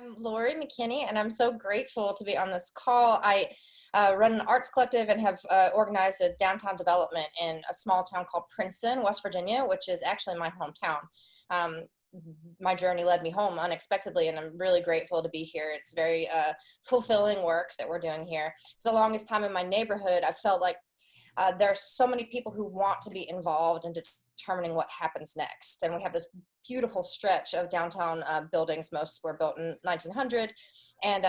I'm Lori McKinney, and I'm so grateful to be on this call. I run an arts collective and have organized a downtown development in a small town called Princeton, West Virginia, which is actually my hometown. My journey led me home unexpectedly, and I'm really grateful to be here. It's very fulfilling work that we're doing here. For the longest time in my neighborhood, I felt like there are so many people who want to be involved in determining what happens next. And we have this beautiful stretch of downtown buildings. Most were built in 1900. And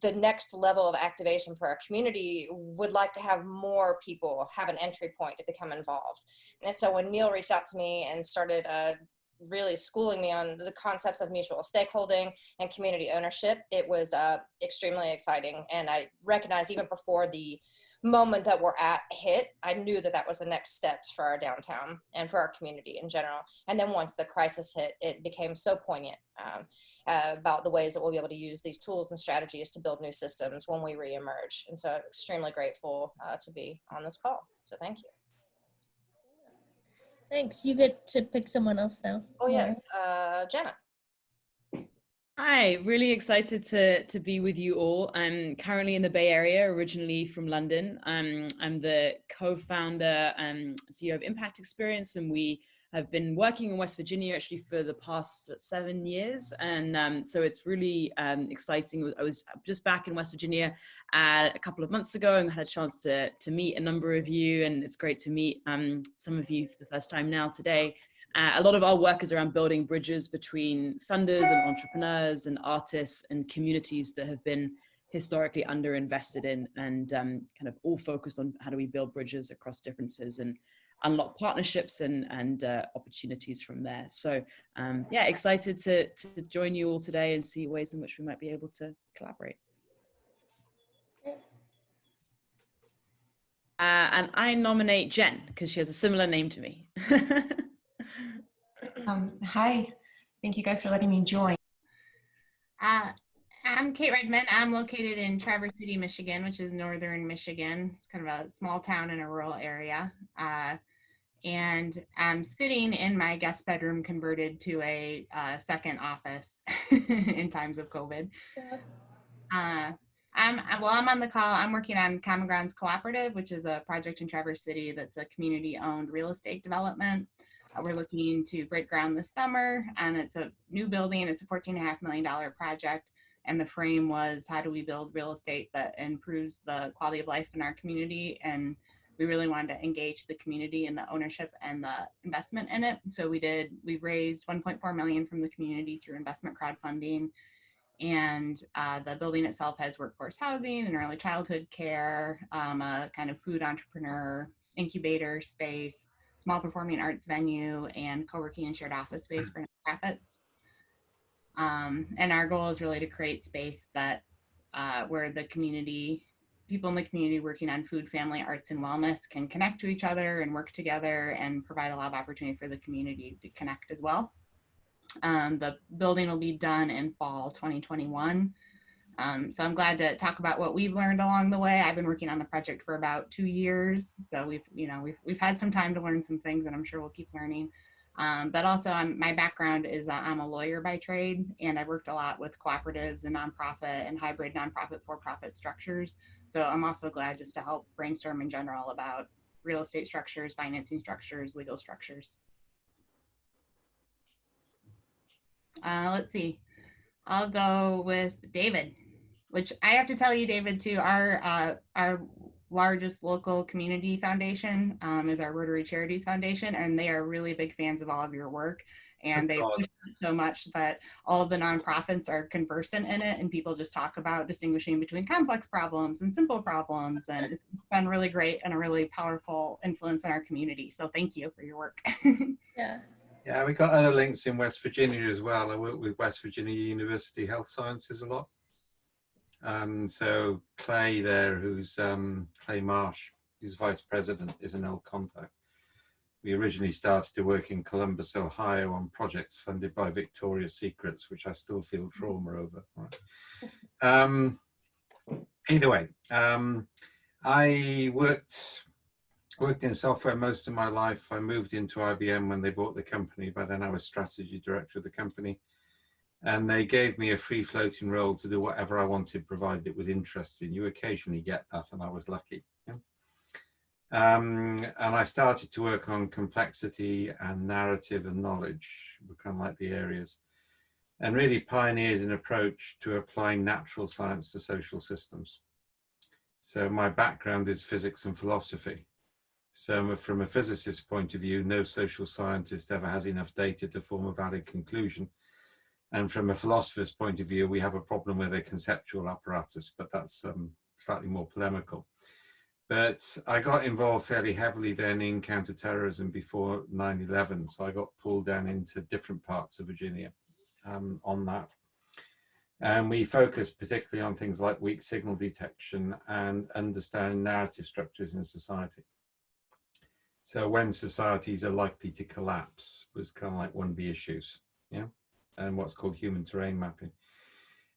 the next level of activation for our community would like to have more people have an entry point to become involved. And so when Neil reached out to me and started really schooling me on the concepts of mutual stakeholding and community ownership, it was extremely exciting. And I recognized even before the moment that we're at hit, I knew that that was the next steps for our downtown and for our community in general. And then once the crisis hit, it became so poignant about the ways that we'll be able to use these tools and strategies to build new systems when we reemerge. And so extremely grateful to be on this call. So thank you. Thanks. You get to pick someone else now. Oh, yes. Jenna. Hi, really excited to be with you all. I'm currently in the Bay Area, originally from London. I'm the co-founder and CEO of Impact Experience, and we have been working in West Virginia actually for the past 7 years. And so it's really exciting. I was just back in West Virginia a couple of months ago and had a chance to meet a number of you, and it's great to meet some of you for the first time now today. A lot of our work is around building bridges between funders and entrepreneurs and artists and communities that have been historically underinvested in, and kind of all focused on how do we build bridges across differences and unlock partnerships and opportunities from there. So yeah, excited to join you all today and see ways in which we might be able to collaborate. And I nominate Jen because she has a similar name to me. Hi, thank you guys for letting me join. I'm Kate Redman. I'm located in Traverse City, Michigan, which is northern Michigan. It's kind of a small town in a rural area. And I'm sitting in my guest bedroom converted to a second office in times of COVID. I'm on the call. I'm working on Common Grounds Cooperative, which is a project in Traverse City that's a community-owned real estate development. We're looking to break ground this summer, and it's a new building. It's a $14.5 million project, and the frame was, how do we build real estate that improves the quality of life in our community? And we really wanted to engage the community in the ownership and the investment in it. So we raised $1.4 million from the community through investment crowdfunding. And the building itself has workforce housing and early childhood care, a kind of food entrepreneur incubator space, small performing arts venue, and co-working and shared office space for nonprofits. And our goal is really to create space that where the community, people in the community working on food, family, arts, and wellness can connect to each other and work together and provide a lot of opportunity for the community to connect as well. The building will be done in fall 2021. So I'm glad to talk about what we've learned along the way. I've been working on the project for about 2 years, so we've had some time to learn some things, and I'm sure we'll keep learning. But also, my background is I'm a lawyer by trade, and I've worked a lot with cooperatives and nonprofit and hybrid nonprofit for-profit structures. So I'm also glad just to help brainstorm in general about real estate structures, financing structures, legal structures. Let's see. I'll go with David, which I have to tell you, David, too, our largest local community foundation is our Rotary Charities Foundation, and they are really big fans of all of your work. And they push it so much that all of the nonprofits are conversant in it, and people just talk about distinguishing between complex problems and simple problems. And it's been really great and a really powerful influence in our community. So thank you for your work. Yeah. Yeah, we got other links in West Virginia as well. I work with West Virginia University Health Sciences a lot. So Clay there, who's Clay Marsh, who's vice president, is an old contact. We originally started to work in Columbus, Ohio on projects funded by Victoria's Secrets, which I still feel trauma over. Right. Either way, I worked in software most of my life. I moved into IBM when they bought the company. By then I was strategy director of the company. And they gave me a free floating role to do whatever I wanted, provided it was interesting. You occasionally get that, and I was lucky. Yeah. And I started to work on complexity and narrative and knowledge, were kind of like the areas, and really pioneered an approach to applying natural science to social systems. So my background is physics and philosophy. So from a physicist's point of view, no social scientist ever has enough data to form a valid conclusion. And from a philosopher's point of view, we have a problem with a conceptual apparatus, but that's slightly more polemical. But I got involved fairly heavily then in counterterrorism before 9/11. So I got pulled down into different parts of Virginia on that. And we focused particularly on things like weak signal detection and understanding narrative structures in society. So when societies are likely to collapse was kind of like one of the issues, yeah, and what's called human terrain mapping.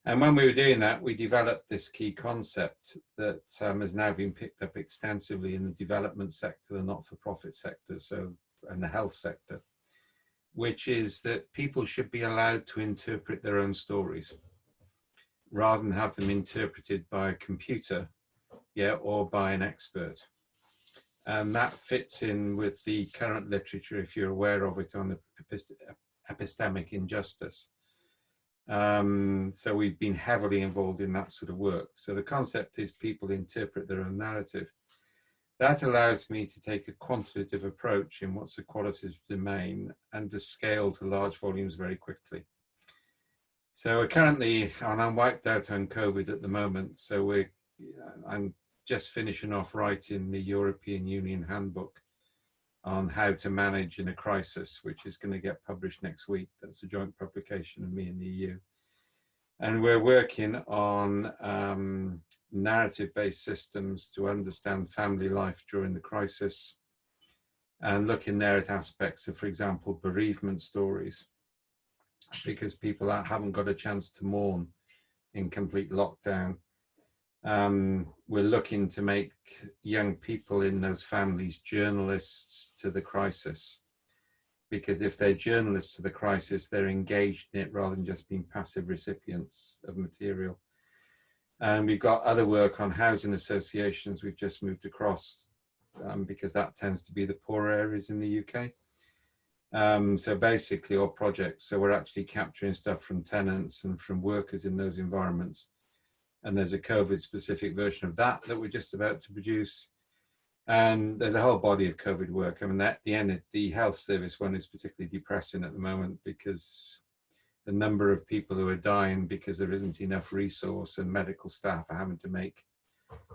And when we were doing that, we developed this key concept that has now been picked up extensively in the development sector, the not-for-profit sector, so and the health sector, which is that people should be allowed to interpret their own stories rather than have them interpreted by a computer, yeah, or by an expert. And that fits in with the current literature, if you're aware of it, on the epistemic injustice. So we've been heavily involved in that sort of work. So the concept is people interpret their own narrative. That allows me to take a quantitative approach in what's a qualitative domain and to scale to large volumes very quickly. So we're currently, and I'm wiped out on COVID at the moment, so I'm just finishing off writing the European Union handbook on how to manage in a crisis, which is going to get published next week. That's a joint publication of me and the EU. And we're working on narrative-based systems to understand family life during the crisis and looking there at aspects of, for example, bereavement stories, because people haven't got a chance to mourn in complete lockdown. We're looking to make young people in those families journalists to the crisis, because if they're journalists to the crisis, they're engaged in it rather than just being passive recipients of material. And we've got other work on housing associations. We've just moved across because that tends to be the poorer areas in the UK. So basically, all projects. So we're actually capturing stuff from tenants and from workers in those environments. And there's a COVID-specific version of that we're just about to produce. And there's a whole body of COVID work. I mean, at the end, the health service one is particularly depressing at the moment because the number of people who are dying because there isn't enough resource and medical staff are having to make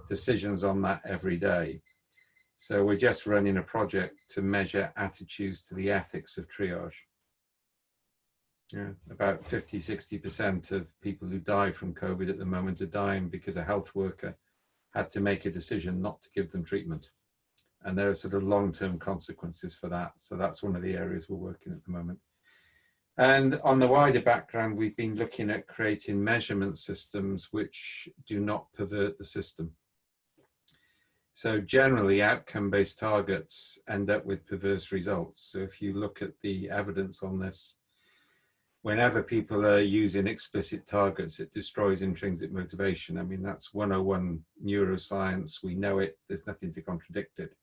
decisions on that every day. So we're just running a project to measure attitudes to the ethics of triage. Yeah, about 50–60% of people who die from COVID at the moment are dying because a health worker had to make a decision not to give them treatment. And there are sort of long-term consequences for that. So that's one of the areas we're working at the moment. And on the wider background, we've been looking at creating measurement systems which do not pervert the system. So generally, outcome-based targets end up with perverse results. So if you look at the evidence on this, whenever people are using explicit targets, it destroys intrinsic motivation. I mean, that's 101 neuroscience. We know it. There's nothing to contradict it.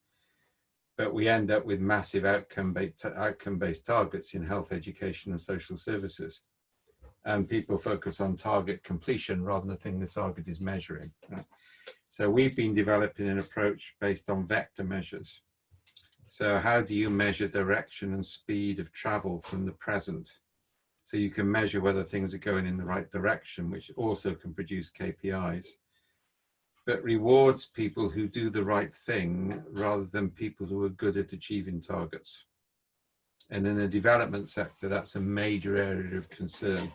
But we end up with massive outcome-based targets in health, education, and social services. And people focus on target completion rather than the thing the target is measuring. Right? So we've been developing an approach based on vector measures. So how do you measure direction and speed of travel from the present? So you can measure whether things are going in the right direction, which also can produce KPIs, but rewards people who do the right thing rather than people who are good at achieving targets. And in the development sector, that's a major area of concern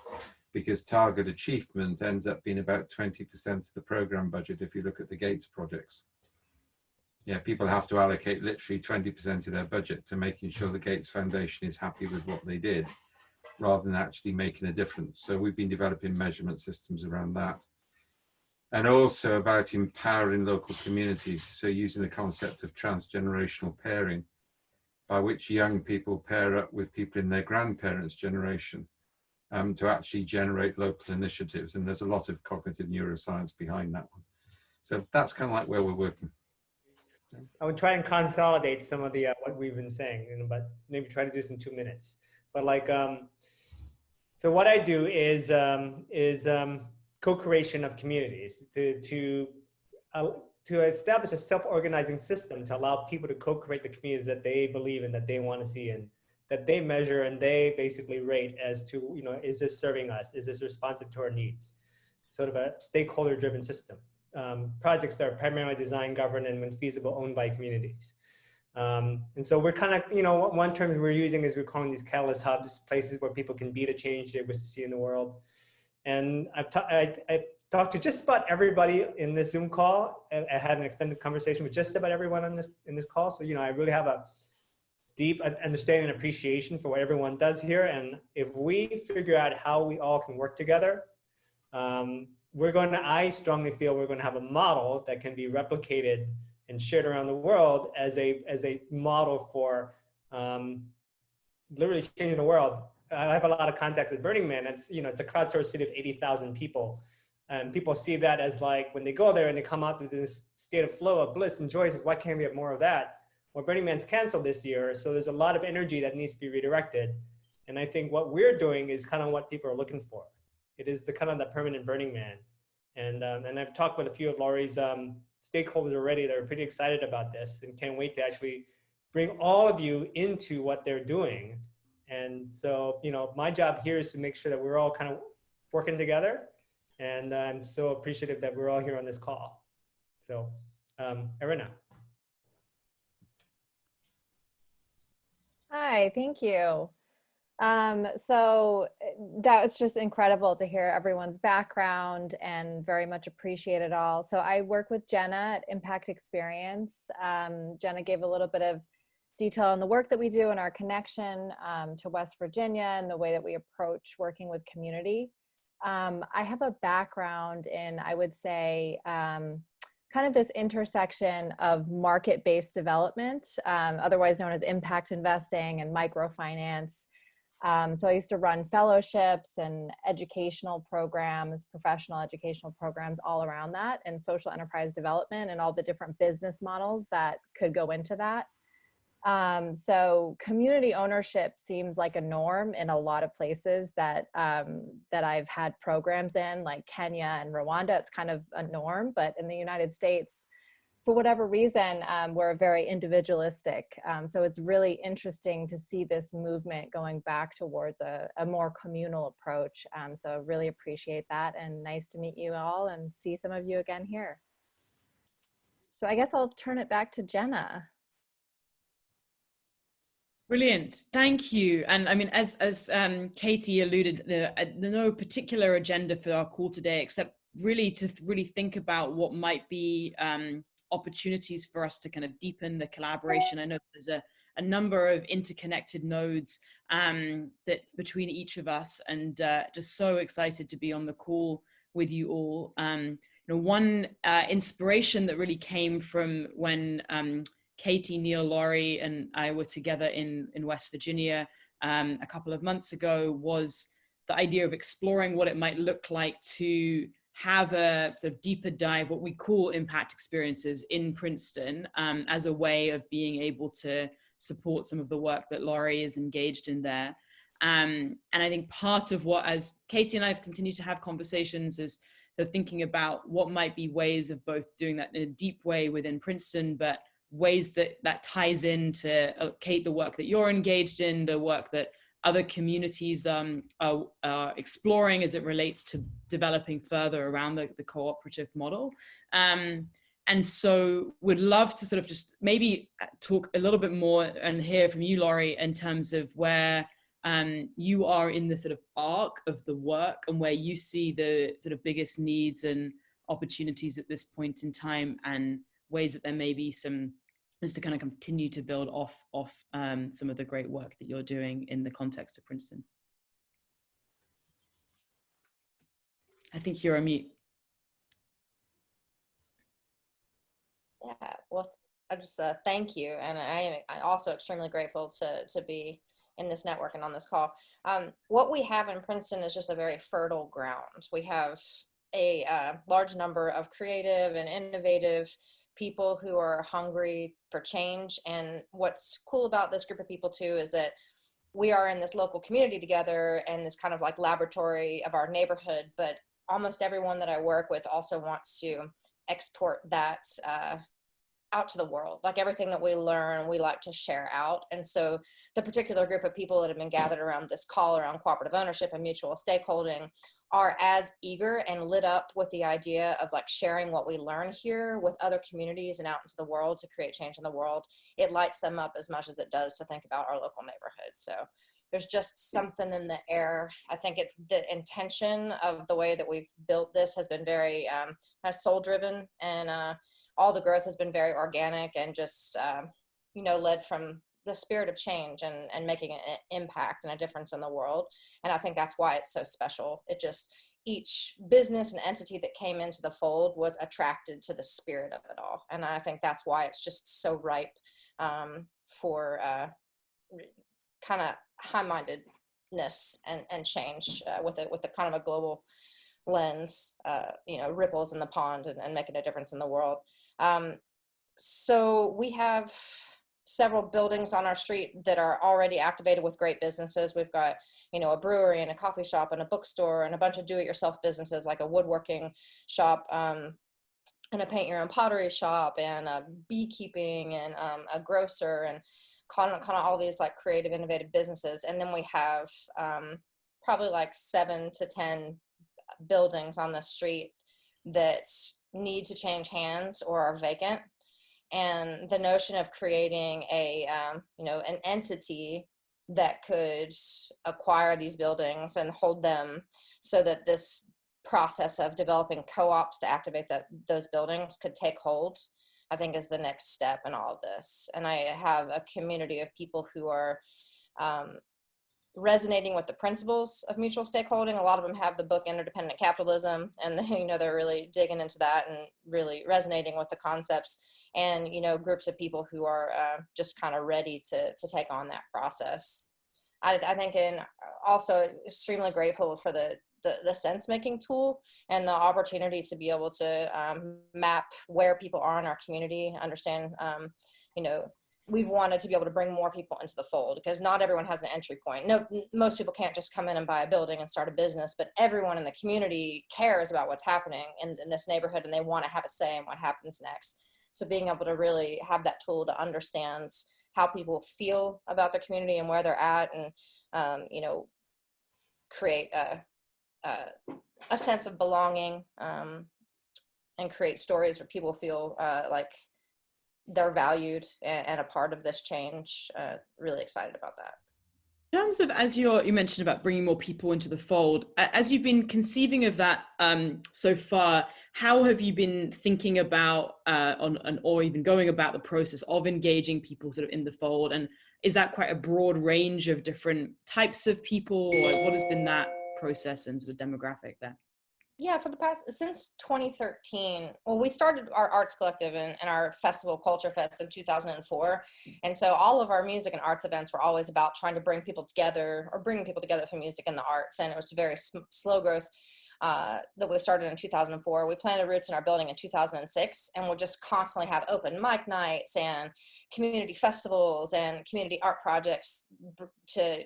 because target achievement ends up being about 20% of the program budget if you look at the Gates projects. Yeah, people have to allocate literally 20% of their budget to making sure the Gates Foundation is happy with what they did, rather than actually making a difference. So we've been developing measurement systems around that. And also about empowering local communities. So using the concept of transgenerational pairing, by which young people pair up with people in their grandparents' generation to actually generate local initiatives. And there's a lot of cognitive neuroscience behind that one. So that's kind of like where we're working. I would try and consolidate some of the what we've been saying, but maybe try to do this in 2 minutes. But like, so what I do is co-creation of communities to establish a self-organizing system to allow people to co-create the communities that they believe in, that they want to see, and that they measure and they basically rate as to, is this serving us? Is this responsive to our needs? Sort of a stakeholder-driven system. Projects that are primarily designed, governed, and when feasible, owned by communities. And so we're kind of, one term we're using is we're calling these catalyst hubs, places where people can be the change they wish to see in the world. And I've talked to just about everybody in this Zoom call. I had an extended conversation with just about everyone on in this call. So, I really have a deep understanding and appreciation for what everyone does here. And if we figure out how we all can work together, I strongly feel we're going to have a model that can be replicated and shared around the world as a model for literally changing the world. I have a lot of contacts at Burning Man. It's, it's a crowdsourced city of 80,000 people. And people see that as like, when they go there and they come out with this state of flow of bliss and joy, says, why can't we have more of that? Well, Burning Man's canceled this year. So there's a lot of energy that needs to be redirected. And I think what we're doing is kind of what people are looking for. It is the kind of the permanent Burning Man. And I've talked with a few of Laurie's stakeholders already that are pretty excited about this and can't wait to actually bring all of you into what they're doing. And so, my job here is to make sure that we're all kind of working together. And I'm so appreciative that we're all here on this call. So, Irina. Hi, thank you. So that was just incredible to hear everyone's background and very much appreciate it all. So I work with Jenna at Impact Experience. Jenna gave a little bit of detail on the work that we do and our connection to West Virginia and the way that we approach working with community. I have a background in, I would say, kind of this intersection of market-based development, otherwise known as impact investing and microfinance. So I used to run fellowships and educational programs, professional educational programs all around that, and social enterprise development and all the different business models that could go into that. So community ownership seems like a norm in a lot of places that I've had programs in, like Kenya and Rwanda. It's kind of a norm, but in the United States, for whatever reason, we're very individualistic. So it's really interesting to see this movement going back towards a more communal approach. So really appreciate that, and nice to meet you all and see some of you again here. So I guess I'll turn it back to Jenna. Brilliant, thank you. And I mean, as Katie alluded, there's no particular agenda for our call today, except really to think about what might be opportunities for us to kind of deepen the collaboration. I know there's a number of interconnected nodes that between each of us, and just so excited to be on the call with you all. One inspiration that really came from when Katie, Neil, Laurie, and I were together in West Virginia a couple of months ago was the idea of exploring what it might look like to have a sort of deeper dive, what we call impact experiences in Princeton, as a way of being able to support some of the work that Laurie is engaged in there. And I think part of what, as Katie and I have continued to have conversations, is the thinking about what might be ways of both doing that in a deep way within Princeton, but ways that ties into, Kate, the work that you're engaged in, the work that other communities are exploring as it relates to developing further around the cooperative model. And so would love to sort of just maybe talk a little bit more and hear from you, Laurie, in terms of where you are in the sort of arc of the work and where you see the sort of biggest needs and opportunities at this point in time, and ways that there may be some, just to kind of continue to build off some of the great work that you're doing in the context of Princeton. I think you're on mute. Yeah, well, I just thank you, and I'm also extremely grateful to be in this network and on this call. What we have in Princeton is just a very fertile ground. We have a large number of creative and innovative people who are hungry for change. And what's cool about this group of people too is that we are in this local community together and this kind of like laboratory of our neighborhood, but almost everyone that I work with also wants to export that out to the world. Like everything that we learn, we like to share out. And so the particular group of people that have been gathered around this call around cooperative ownership and mutual stakeholding are as eager and lit up with the idea of like sharing what we learn here with other communities and out into the world to create change in the world. It lights them up as much as it does to think about our local neighborhood. So there's just something in the air. I think the intention of the way that we've built this has been very soul driven, and all the growth has been very organic and just led from the spirit of change and making an impact and a difference in the world. And I think that's why it's so special. Each business and entity that came into the fold was attracted to the spirit of it all. And I think that's why it's just so ripe for kind of high-mindedness and change with a kind of a global lens, ripples in the pond and making a difference in the world. So we have several buildings on our street that are already activated with great businesses. We've got, a brewery and a coffee shop and a bookstore and a bunch of do-it-yourself businesses like a woodworking shop and a paint-your-own pottery shop and a beekeeping and a grocer and kind of all these like creative, innovative businesses. And then we have probably like 7 to 10 buildings on the street that need to change hands or are vacant. And the notion of creating an entity that could acquire these buildings and hold them so that this process of developing co-ops to activate those buildings could take hold, I think is the next step in all of this. And I have a community of people who are resonating with the principles of mutual stakeholding. A lot of them have the book Interdependent Capitalism, and they're really digging into that and really resonating with the concepts. And groups of people who are just kind of ready to take on that process. I think, and also extremely grateful for the sense-making tool and the opportunity to be able to map where people are in our community, understand, we've wanted to be able to bring more people into the fold because not everyone has an entry point. No, most people can't just come in and buy a building and start a business, but everyone in the community cares about what's happening in this neighborhood and they want to have a say in what happens next. So being able to really have that tool to understand how people feel about their community and where they're at and, create a sense of belonging and create stories where people feel like they're valued and a part of this change. Really excited about that. In terms of, as you mentioned about bringing more people into the fold, as you've been conceiving of that so far, how have you been thinking about or even going about the process of engaging people sort of in the fold? And is that quite a broad range of different types of people? Or what has been that process and sort of demographic there? Yeah, since 2013, well, we started our arts collective and our festival, Culture Fest, in 2004. And so all of our music and arts events were always about trying to bring people together or bringing people together through music and the arts. And it was a very slow growth that we started in 2004. We planted roots in our building in 2006, and we'll just constantly have open mic nights and community festivals and community art projects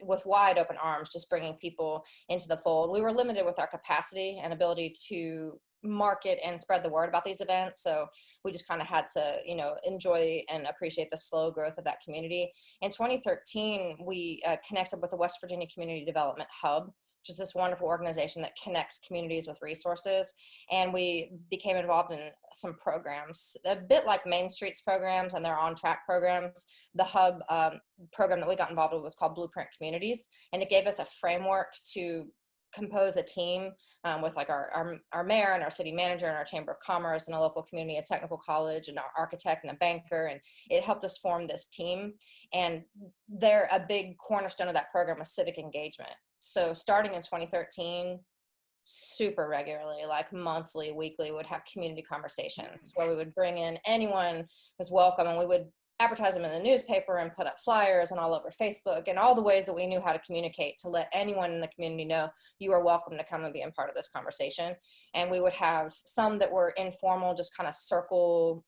with wide open arms, just bringing people into the fold. We were limited with our capacity and ability to market and spread the word about these events. So we just kind of had to, enjoy and appreciate the slow growth of that community. In 2013, we connected with the West Virginia Community Development Hub, which is this wonderful organization that connects communities with resources. And we became involved in some programs, a bit like Main Street's programs and their on-track programs. The Hub program that we got involved with was called Blueprint Communities. And it gave us a framework to compose a team with like our mayor and our city manager and our chamber of commerce and a local community, a technical college and our architect and a banker. And it helped us form this team. And a big cornerstone of that program was civic engagement. So starting in 2013, super regularly, like monthly, weekly, would have community conversations where we would bring in anyone was welcome, and we would advertise them in the newspaper and put up flyers and all over Facebook, and all the ways that we knew how to communicate to let anyone in the community know you are welcome to come and be a part of this conversation. And we would have some that were informal, just kind of circle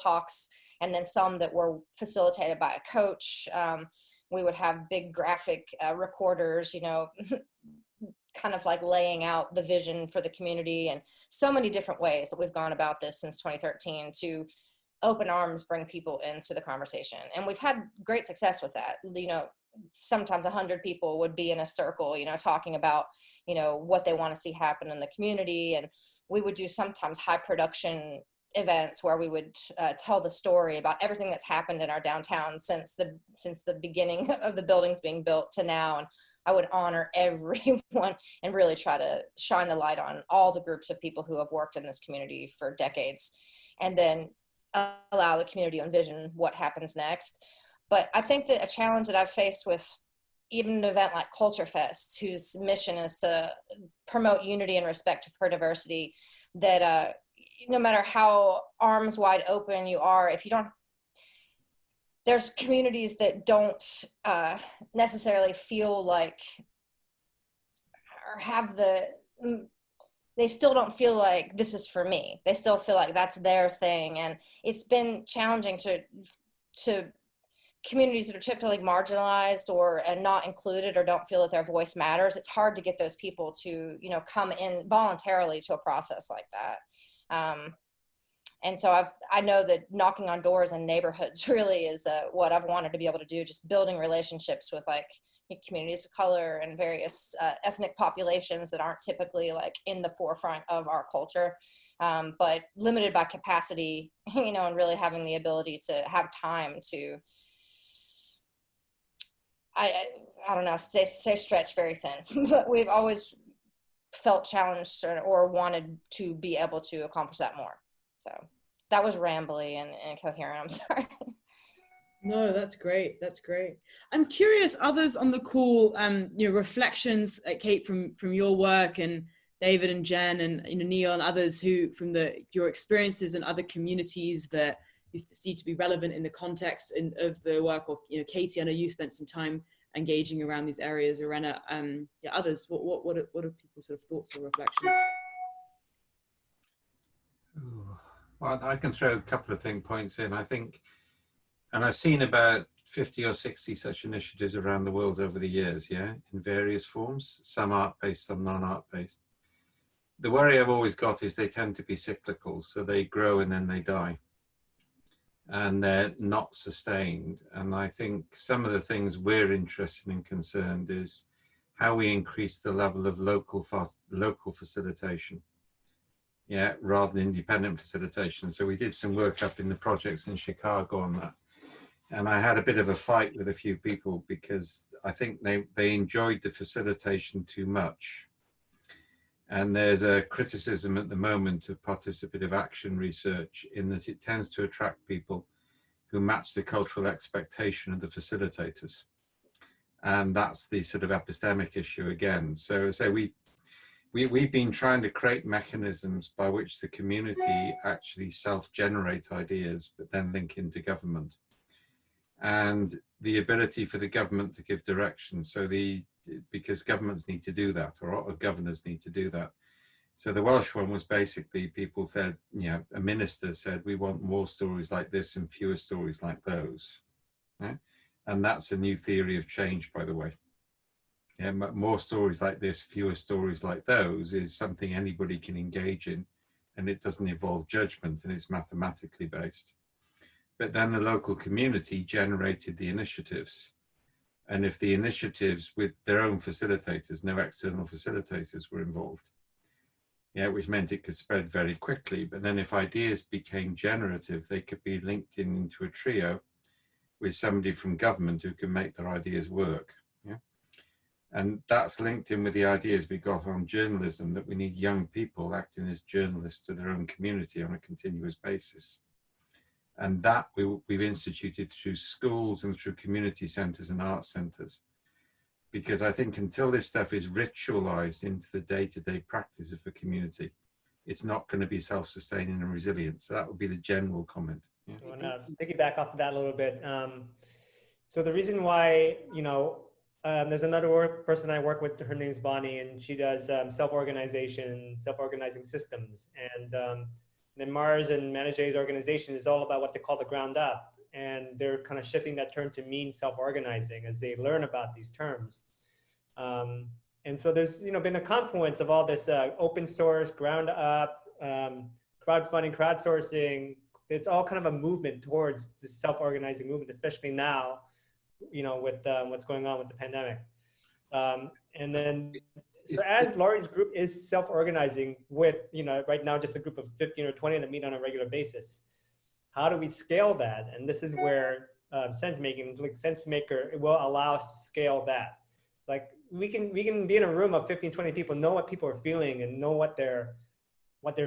talks, and then some that were facilitated by a coach. We would have big graphic recorders, you know, kind of like laying out the vision for the community, and so many different ways that we've gone about this since 2013 to open arms bring people into the conversation. And we've had great success with that. You know, sometimes 100 people would be in a circle, you know, talking about, you know, what they want to see happen in the community. And we would do sometimes high production events where we would tell the story about everything that's happened in our downtown since the beginning of the buildings being built to now. And I would honor everyone and really try to shine the light on all the groups of people who have worked in this community for decades, and then allow the community to envision what happens next. But I think that a challenge that I've faced with even an event like Culture Fest, whose mission is to promote unity and respect for diversity, that no matter how arms wide open you are, if you don't, there's communities that don't necessarily feel like, or have they still don't feel like this is for me. They still feel like that's their thing. And it's been challenging to communities that are typically marginalized or not included or don't feel that their voice matters. It's hard to get those people to, you know, come in voluntarily to a process like that. And so I know that knocking on doors in neighborhoods really is what I've wanted to be able to do, just building relationships with like communities of color and various ethnic populations that aren't typically like in the forefront of our culture, but limited by capacity, you know, and really having the ability to have time to, I don't know, stay stretched very thin. But we've always felt challenged or wanted to be able to accomplish that more. So that was rambly and incoherent. I'm sorry. No, that's great. That's great. I'm curious, others on the call, you know, reflections, Kate, from your work, and David and Jen and, you know, Neil and others who, from your experiences and other communities that you see to be relevant in the context of the work, or, you know, Katie, I know you spent some time engaging around these areas. Irena, yeah, others, what are people's sort of thoughts or reflections? Well, I can throw a couple of points in. I think, and I've seen about 50 or 60 such initiatives around the world over the years, yeah, in various forms, some art-based, some non-art-based. The worry I've always got is they tend to be cyclical, so they grow and then they die. And they're not sustained. And I think some of the things we're interested and concerned is how we increase the level of local facilitation. Yeah, rather than independent facilitation. So we did some work up in the projects in Chicago on that. And I had a bit of a fight with a few people because I think they enjoyed the facilitation too much. And there's a criticism at the moment of participative action research in that it tends to attract people who match the cultural expectation of the facilitators. And that's the sort of epistemic issue again. So we've been trying to create mechanisms by which the community actually self-generate ideas, but then link into government. And the ability for the government to give direction. So because governments need to do that, or governors need to do that. So the Welsh one was basically, people said, you know, a minister said, we want more stories like this and fewer stories like those. Yeah? And that's a new theory of change, by the way. Yeah, more stories like this, fewer stories like those is something anybody can engage in, and it doesn't involve judgment, and it's mathematically based. But then the local community generated the initiatives. And if the initiatives with their own facilitators, no external facilitators were involved, yeah, which meant it could spread very quickly. But then if ideas became generative, they could be linked into a trio with somebody from government who can make their ideas work. Yeah. And that's linked in with the ideas we got on journalism, that we need young people acting as journalists to their own community on a continuous basis. And that we've instituted through schools and through community centers and art centers. Because I think until this stuff is ritualized into the day-to-day practice of the community, it's not going to be self-sustaining and resilient. So that would be the general comment. Yeah. I want to piggyback off of that a little bit. So the reason why, there's another person I work with, her name's Bonnie, and she does self-organization, self-organizing systems. And then Mars and Managé's organization is all about what they call the ground up. And they're kind of shifting that term to mean self-organizing as they learn about these terms. And so there's been a confluence of all this open source, ground up, crowdfunding, crowdsourcing. It's all kind of a movement towards this self-organizing movement, especially now, with what's going on with the pandemic. And then, so as Laurie's group is self-organizing with, right now just a group of 15 or 20 that meet on a regular basis, how do we scale that? And this is where sensemaking, like SenseMaker, it will allow us to scale that. Like we can be in a room of 15, 20 people, know what people are feeling and know what their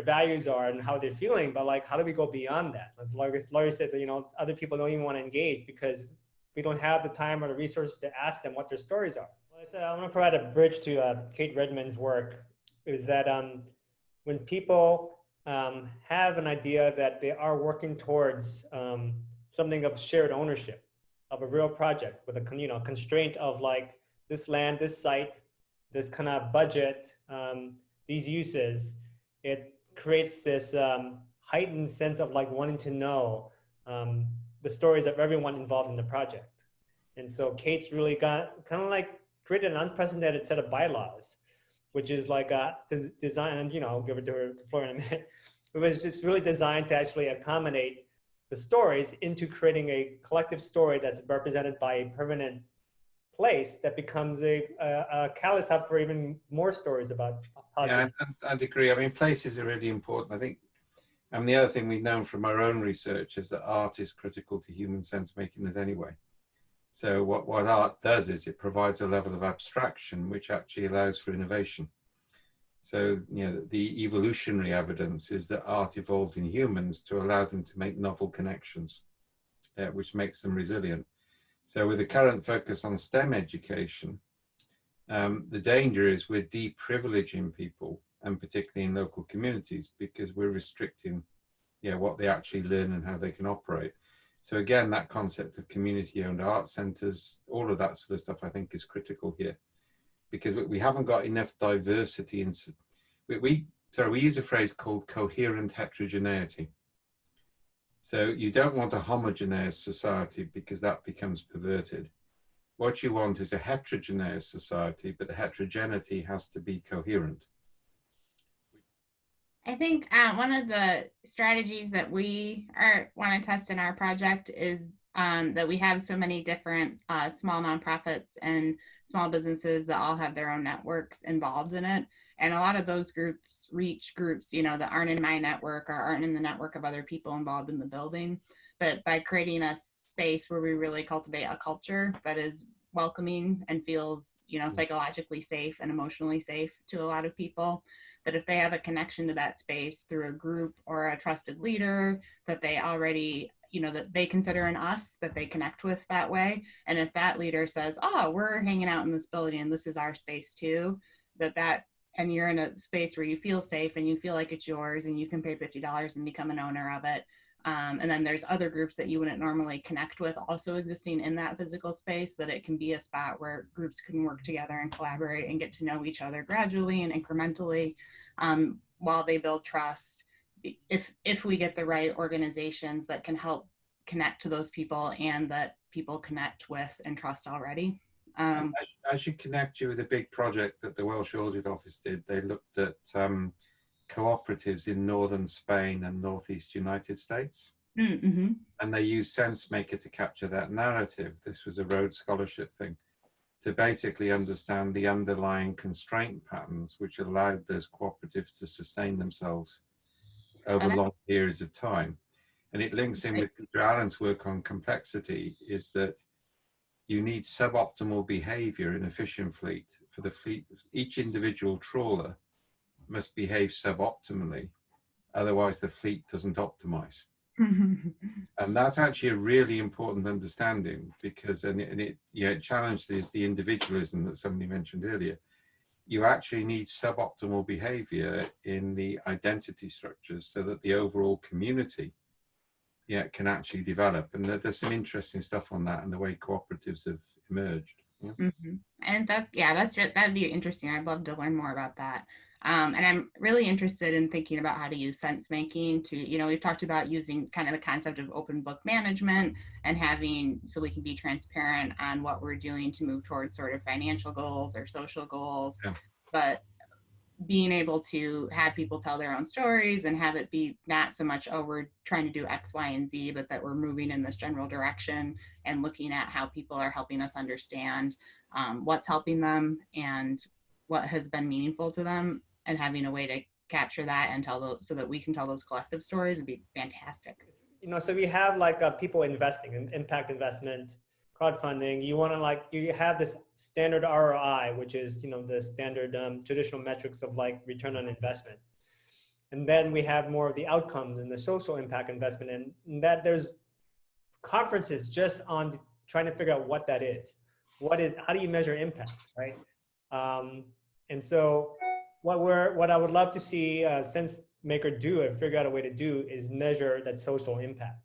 values are and how they're feeling, but like, how do we go beyond that? As Laurie said, other people don't even want to engage because we don't have the time or the resources to ask them what their stories are. Well, I'm going to provide a bridge to Kate Redman's work, is that when people have an idea that they are working towards something of shared ownership of a real project with a constraint of like this land, this site, this kind of budget, these uses, it creates this heightened sense of like wanting to know the stories of everyone involved in the project. And so Kate's really got kind of like created an unprecedented set of bylaws, which is like design, and I'll give it to her floor in a minute. It was just really designed to actually accommodate the stories into creating a collective story that's represented by a permanent place that becomes a catalyst hub for even more stories about positive. Yeah, I'd agree. I mean, places are really important. I think, and the other thing we've known from our own research is that art is critical to human sense making anyway. So what art does is it provides a level of abstraction which actually allows for innovation. So, the evolutionary evidence is that art evolved in humans to allow them to make novel connections, which makes them resilient. So with the current focus on STEM education, the danger is we're deprivileging people, and particularly in local communities, because we're restricting what they actually learn and how they can operate. So again, that concept of community-owned art centers, all of that sort of stuff, I think is critical here, because we haven't got enough diversity. We use a phrase called coherent heterogeneity. So you don't want a homogeneous society because that becomes perverted. What you want is a heterogeneous society, but the heterogeneity has to be coherent. I think one of the strategies that we want to test in our project is that we have so many different small nonprofits and small businesses that all have their own networks involved in it. And a lot of those groups reach groups, that aren't in my network or aren't in the network of other people involved in the building. But by creating a space where we really cultivate a culture that is welcoming and feels, psychologically safe and emotionally safe to a lot of people, that if they have a connection to that space through a group or a trusted leader that they already, that they consider an us that they connect with that way. And if that leader says, oh, we're hanging out in this building and this is our space too, and you're in a space where you feel safe and you feel like it's yours and you can pay $50 and become an owner of it. And then there's other groups that you wouldn't normally connect with also existing in that physical space, that it can be a spot where groups can work together and collaborate and get to know each other gradually and incrementally while they build trust. If we get the right organizations that can help connect to those people and that people connect with and trust already. I should connect you with a big project that the Welsh Audit Office did. They looked at cooperatives in northern Spain and northeast United States. Mm-hmm. And they used SenseMaker to capture that narrative. This was a Rhodes Scholarship thing, to basically understand the underlying constraint patterns which allowed those cooperatives to sustain themselves over long periods of time. And it links in with Peter Allen's work on complexity, is that you need suboptimal behavior in a fishing fleet. For the fleet, each individual trawler must behave suboptimally, otherwise the fleet doesn't optimize. And that's actually a really important understanding, because it challenges the individualism that somebody mentioned earlier. You actually need suboptimal behavior in the identity structures so that the overall community can actually develop. And there's some interesting stuff on that and the way cooperatives have emerged. Yeah. And that'd be interesting. I'd love to learn more about that. And I'm really interested in thinking about how to use sense making to, we've talked about using kind of the concept of open book management and having, so we can be transparent on what we're doing to move towards sort of financial goals or social goals. Yeah. But being able to have people tell their own stories and have it be not so much, oh, we're trying to do X, Y, and Z, but that we're moving in this general direction and looking at how people are helping us understand what's helping them and what has been meaningful to them, and having a way to capture that and tell those, so that we can tell those collective stories would be fantastic. So we have like people investing in impact investment, crowdfunding. You want to you have this standard ROI, which is, the standard traditional metrics of like return on investment. And then we have more of the outcomes and the social impact investment, and that there's conferences just on trying to figure out what that is. How do you measure impact, right? And so what I would love to see SenseMaker do and figure out a way to do is measure that social impact.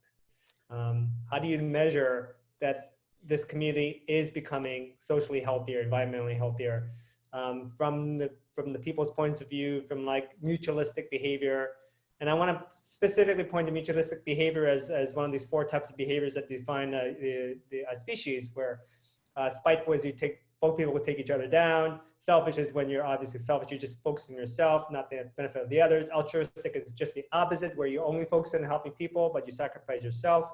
How do you measure that this community is becoming socially healthier, environmentally healthier, from the people's points of view, from like mutualistic behavior? And I want to specifically point to mutualistic behavior as one of these 4 types of behaviors that define the species, where spiteful is both people will take each other down. Selfish is when you're obviously selfish, you're just focusing on yourself, not the benefit of the others. Altruistic is just the opposite, where you only focus on helping people, but you sacrifice yourself.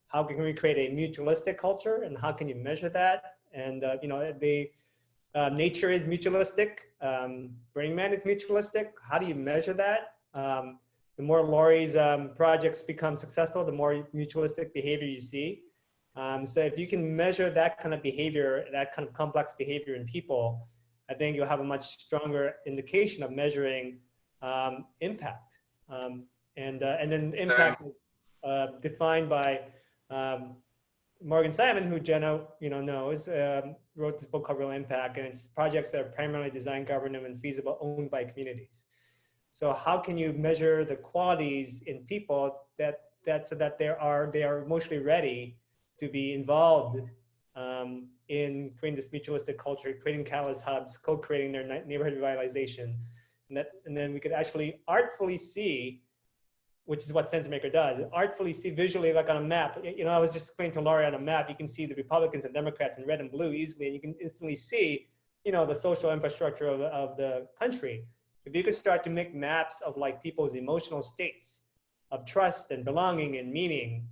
How can we create a mutualistic culture, and how can you measure that? And nature is mutualistic. Burning Man is mutualistic. How do you measure that? The more Laurie's projects become successful, the more mutualistic behavior you see. So if you can measure that kind of behavior, that kind of complex behavior in people, I think you'll have a much stronger indication of measuring impact. And then impact is defined by Morgan Simon, who Jenna knows, wrote this book called Real Impact, and it's projects that are primarily designed, governed, and feasible, owned by communities. So how can you measure the qualities in people so that they are emotionally ready to be involved in creating this mutualistic culture, creating catalyst hubs, co-creating their neighborhood revitalization, and then we could actually artfully see, which is what SenseMaker does, artfully see visually, like on a map. I was just explaining to Laurie on a map, you can see the Republicans and Democrats in red and blue easily, and you can instantly see, the social infrastructure of the country. If you could start to make maps of like people's emotional states of trust and belonging and meaning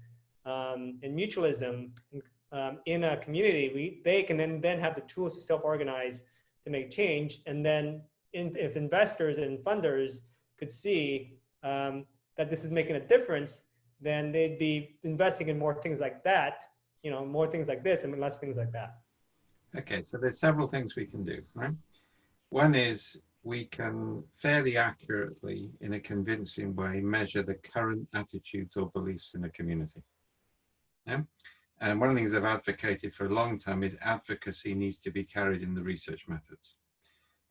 and mutualism in a community, they can then have the tools to self-organize to make change. And then if investors and funders could see that this is making a difference, then they'd be investing in more things like that, more things like this and less things like that. Okay, so there's several things we can do, right? One is we can fairly accurately, in a convincing way, measure the current attitudes or beliefs in a community. Yeah? And one of the things I've advocated for a long time is advocacy needs to be carried in the research methods.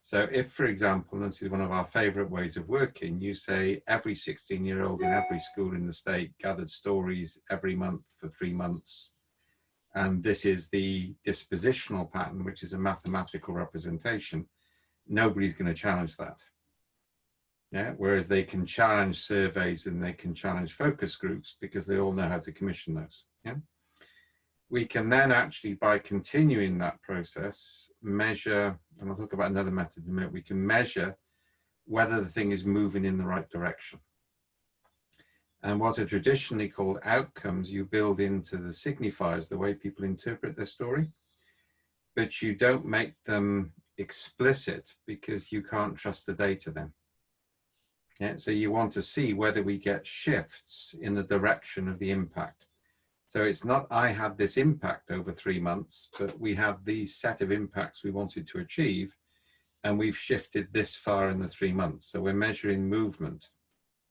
So if, for example, and this is one of our favorite ways of working, you say every 16-year-old in every school in the state gathered stories every month for 3 months, and this is the dispositional pattern, which is a mathematical representation, nobody's going to challenge that. Yeah? Whereas they can challenge surveys and they can challenge focus groups because they all know how to commission those. Yeah? We can then actually, by continuing that process, measure, and I'll talk about another method in a minute, we can measure whether the thing is moving in the right direction. And what are traditionally called outcomes, you build into the signifiers, the way people interpret their story, but you don't make them explicit because you can't trust the data then. Yeah, so you want to see whether we get shifts in the direction of the impact. So it's not, I had this impact over 3 months, but we have these set of impacts we wanted to achieve, and we've shifted this far in the 3 months. So we're measuring movement,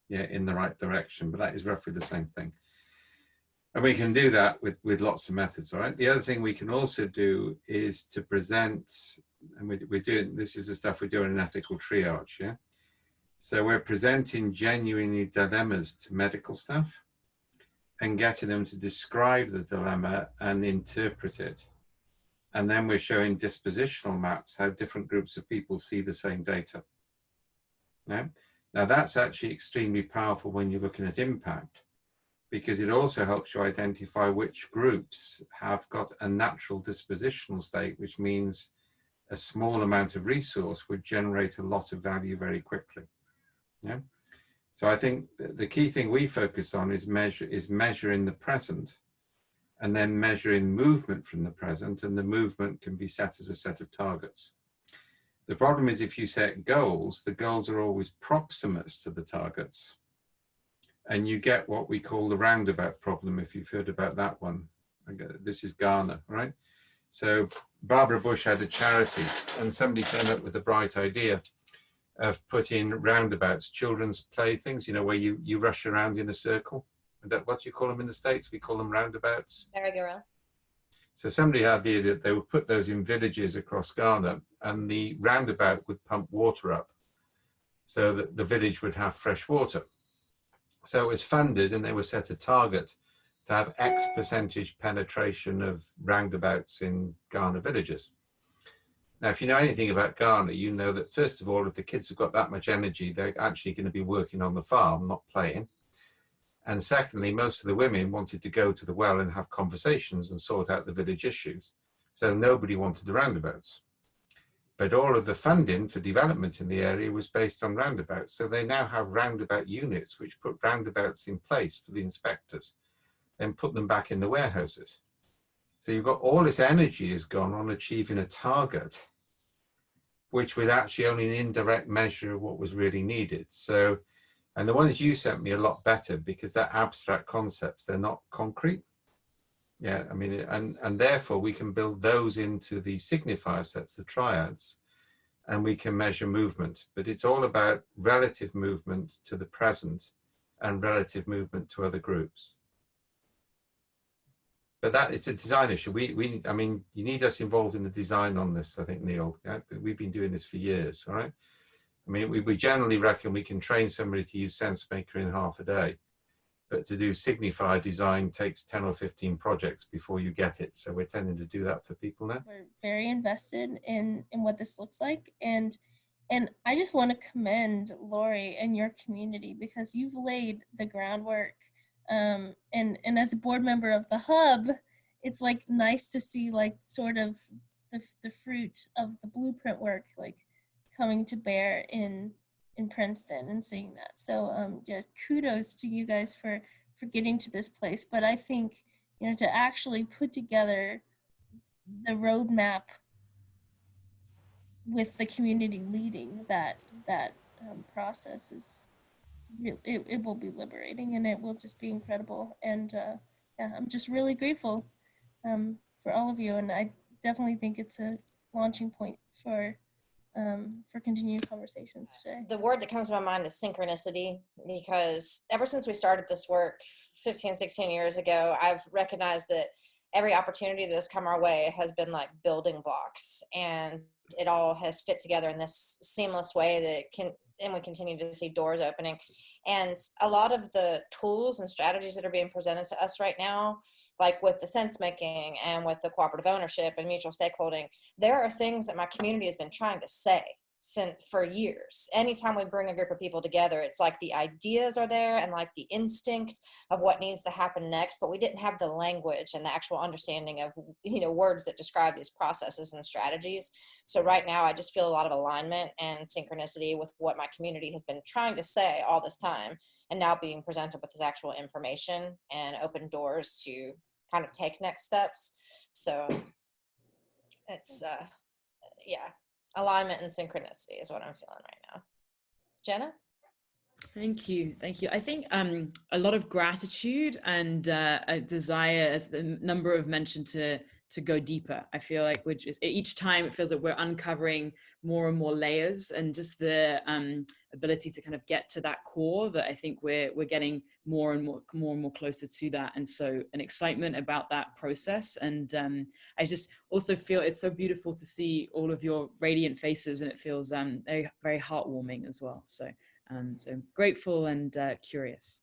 yeah, in the right direction, but that is roughly the same thing. And we can do that with lots of methods, all right? The other thing we can also do is to present, and we're doing, this is the stuff we're doing in ethical triage, yeah? So we're presenting genuinely dilemmas to medical staff, and getting them to describe the dilemma and interpret it. And then we're showing dispositional maps, how different groups of people see the same data. Yeah? Now that's actually extremely powerful when you're looking at impact, because it also helps you identify which groups have got a natural dispositional state, which means a small amount of resource would generate a lot of value very quickly. Yeah. So I think the key thing we focus on is measuring the present, and then measuring movement from the present, and the movement can be set as a set of targets. The problem is if you set goals, the goals are always proximate to the targets, and you get what we call the roundabout problem, if you've heard about that one. This is Ghana, right? So Barbara Bush had a charity, and somebody came up with a bright idea of putting roundabouts, children's playthings, you know, where you rush around in a circle. That, what do you call them in the States? We call them roundabouts. Merry-go-round. So somebody had the idea that they would put those in villages across Ghana, and the roundabout would pump water up so that the village would have fresh water. So it was funded, and they were set a target to have X percentage penetration of roundabouts in Ghana villages. Now, if you know anything about Ghana, you know that first of all, if the kids have got that much energy, they're actually going to be working on the farm, not playing. And secondly, most of the women wanted to go to the well and have conversations and sort out the village issues. So nobody wanted the roundabouts. But all of the funding for development in the area was based on roundabouts. So they now have roundabout units which put roundabouts in place for the inspectors and put them back in the warehouses. So you've got all this energy has gone on achieving a target, which was actually only an indirect measure of what was really needed. So, and the ones you sent me a lot better, because they're abstract concepts, they're not concrete. Yeah, I mean, and therefore we can build those into the signifier sets, the triads, and we can measure movement. But it's all about relative movement to the present and relative movement to other groups. But that, it's a design issue. I mean, you need us involved in the design on this, I think, Neil. Yeah? We've been doing this for years, all right? I mean, we generally reckon we can train somebody to use SenseMaker in half a day, but to do signifier design takes 10 or 15 projects before you get it. So we're tending to do that for people now. We're very invested in what this looks like. And I just want to commend Lori and your community, because you've laid the groundwork. And as a board member of the hub, it's like nice to see like sort of the fruit of the blueprint work like coming to bear in Princeton and seeing that. So yeah, kudos to you guys for getting to this place. But I think, you know, to actually put together the roadmap with the community leading that process is it will be liberating, and it will just be incredible. And yeah, I'm just really grateful for all of you, and I definitely think it's a launching point for continued conversations today. The word that comes to my mind is synchronicity, because ever since we started this work 15, 16 years ago, I've recognized that every opportunity that has come our way has been like building blocks, and it all has fit together in this seamless way and we continue to see doors opening. And a lot of the tools and strategies that are being presented to us right now, like with the sense making and with the cooperative ownership and mutual stakeholding, there are things that my community has been trying to say for years. Anytime we bring a group of people together, it's like the ideas are there and like the instinct of what needs to happen next, but we didn't have the language and the actual understanding of, you know, words that describe these processes and strategies. So right now I just feel a lot of alignment and synchronicity with what my community has been trying to say all this time, and now being presented with this actual information and open doors to kind of take next steps. So it's yeah, alignment and synchronicity is what I'm feeling right now. Jenna? Thank you. I think a lot of gratitude and a desire, as the number of mentioned, to go deeper. I feel like each time it feels like we're uncovering more and more layers, and just the ability to kind of get to that core that I think we're getting more and more closer to that. And so an excitement about that process. And I just also feel it's so beautiful to see all of your radiant faces, and it feels very, very heartwarming as well. So so grateful and curious.